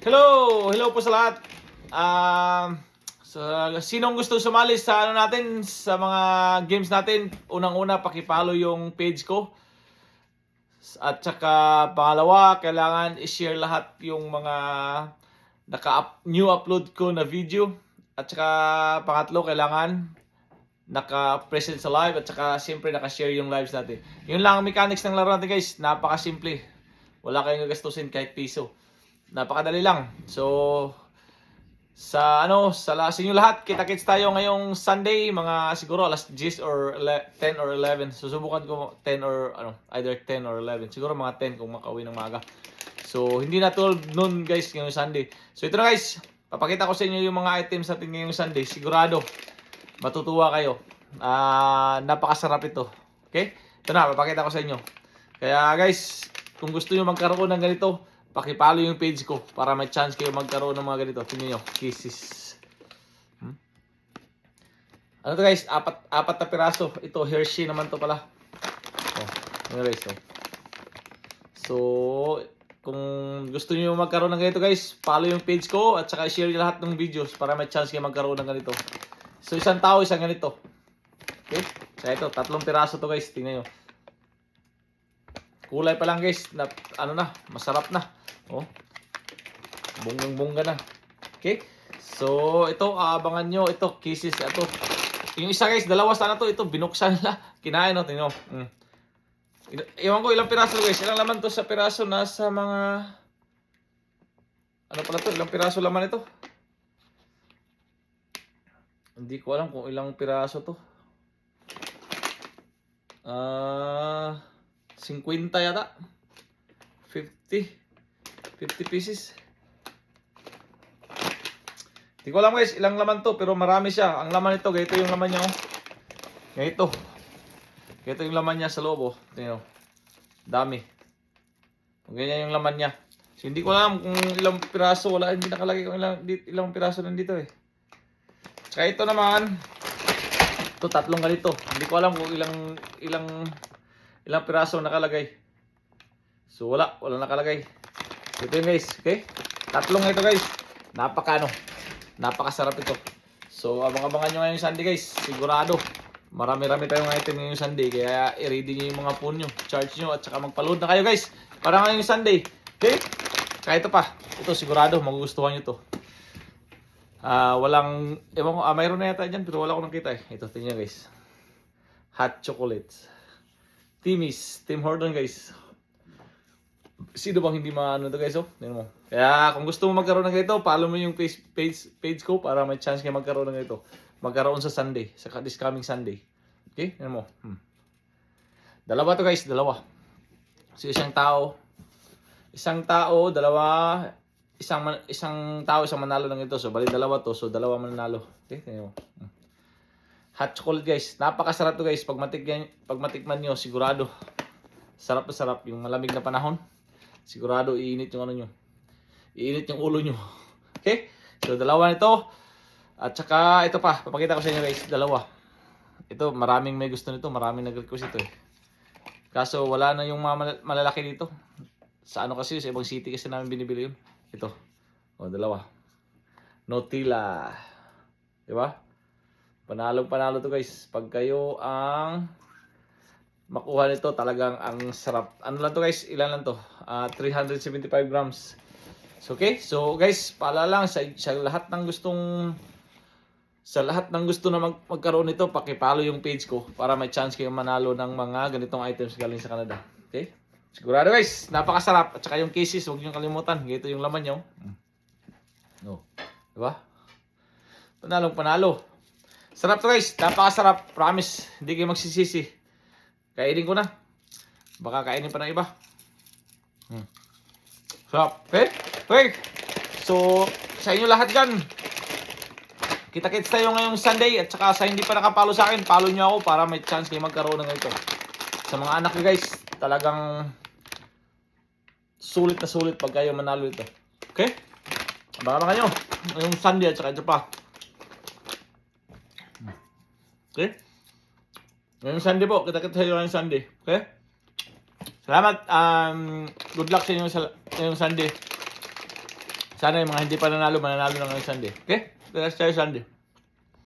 Hello po sa lahat. Sinong gusto sumali sa natin sa mga games natin? Unang-una, paki-follow yung page ko. At saka pangalawa, kailangan i-share lahat yung mga new upload ko na video. At saka pangatlo, kailangan naka-present sa live at saka siyempre naka-share yung lives natin. Yun lang ang mechanics ng laro natin, guys. Napaka-simple. Wala kayong gagastusin kahit piso. Napakadali lang. So sa inyo lahat, kita-kits tayo ngayong Sunday, mga siguro alas 10 or 10 or 11. Susubukan ko 10 or either 10 or 11. Siguro mga 10 kung makauwi ng maaga. So hindi na 12 noon, guys, ngayong Sunday. So ito na, guys. Papakita ko sa inyo yung mga items natin ngayong Sunday. Sigurado matutuwa kayo. Napakasarap ito. Okay? Ito na, papakita ko sa inyo. Kaya, guys, kung gusto niyo magkaroon ng ganito, paki-follow yung page ko para may chance kayo magkaroon ng mga ganito. Tingnan nyo, kisses. Ano to, guys? Apat na piraso. Ito, Hershey naman to pala. Guys, So, kung gusto niyo magkaroon ng ganito, guys, follow yung page ko at saka share lahat ng videos para may chance kayo magkaroon ng ganito. So, isang tao, isang ganito. Okay? Kaya ito, 3 piraso to, guys. Tingnan nyo. Kulay pa lang, guys. Masarap na. Bonggang-bongga na. Okay? So, ito, abangan nyo. Ito, kisses. Ito. Yung isa, guys, dalawa sana to. Ito, binuksan nila. Kinain, no? Tingnan mo. Ewan ko, ilang piraso, guys. Ilang laman to sa piraso? Nasa mga... Ano pala to? Ilang piraso laman ito? Hindi ko alam kung ilang piraso to. 50 yata. 50 pieces. Hindi ko alam, guys, ilang laman to, pero marami siya. Ang laman nito, ganito yung laman niya. Ganito. Ganito yung laman niya sa loob. Tingnan. Dami. Ganyan yung laman niya. So, hindi ko alam kung ilang piraso. Hindi nakalagay kung ilang piraso nandito eh. Tsaka ito naman, ito 3 ganito. Hindi ko alam kung ilang piraso nakalagay. So wala nakalagay. Ito yun, guys. Okay? 3 ito, guys. Napakasarap ito. So abang-abangan nyo ngayong Sunday, guys. Sigurado marami-rami tayong item ngayong Sunday. Kaya i-ready nyo yung mga phone nyo, charge nyo, at saka magpa-load na kayo, guys, para ngayong Sunday. Okay? Kaya ito pa. Ito sigurado magugustuhan nyo to. Ewan ko, mayroon na yata dyan, pero wala ko nakita eh. Ito, tingnan, guys. Hot chocolates. Tim Hortons, guys. Sino bang hindi maano ito, guys? Tingnan mo. Kaya kung gusto mo magkaroon ng ito, follow mo yung page ko para may chance kayo magkaroon ng ito. Magkaroon sa Sunday, sa this coming Sunday. Okay? Tingnan mo. Dalawa to, guys, dalawa. So isang tao, dalawa. Isang tao, isang manalo lang ito. So, bali dalawa to. So, dalawa mananalo. Okay? Tingnan mo. Hot chocolate, guys. Napakasarap to, guys. Pag matikman nyo, sigurado. Sarap na sarap. Yung malamig na panahon, sigurado iinit yung nyo. Iinit yung ulo nyo. Okay? So, dalawa nito. At saka, ito pa. Papakita ko sa inyo, guys. Dalawa. Ito, maraming may gusto nito. Maraming nag-request ito eh. Kaso, wala na yung mga malalaki dito. Sa kasi, sa ibang city kasi namin binibili yun. Ito. Dalawa. Nutella. Diba? Panalo to, guys. Pag kayo ang makuha nito, talagang ang sarap. Ano lang to, guys? Ilan lang to? 375 grams. So, okay? So, guys, paalala lang sa lahat ng gusto na magkaroon nito, paki-follow yung page ko para may chance kayo manalo ng mga ganitong items galing sa Canada. Okay? Sigurado, guys, napakasarap. At saka yung cases, huwag nyo kalimutan. Ganito yung laman nyo. Diba? Panalo. Sarap to, guys. Napakasarap. Promise. Hindi kayo magsisisi. Kainin ko na. Baka kainin pa ng iba. Sarap. Okay? So, sa inyo lahat dyan, kita-kits tayo ngayong Sunday. At saka sa hindi pa nakapalo sa akin, follow nyo ako para may chance kayo magkaroon ng ito. Sa mga anak nyo, guys, talagang sulit na sulit pag kayo manalo ito. Okay? Abangan kayo ngayong Sunday at saka ito pa. Okay? Ngayong Sunday po. Kita-kits tayo ngayong Sunday. Okay? Salamat. Good luck sa inyo ngayong Sunday. Sana yung mga hindi pa nanalo, mananalo na ngayong Sunday. Okay? Let's try Sunday.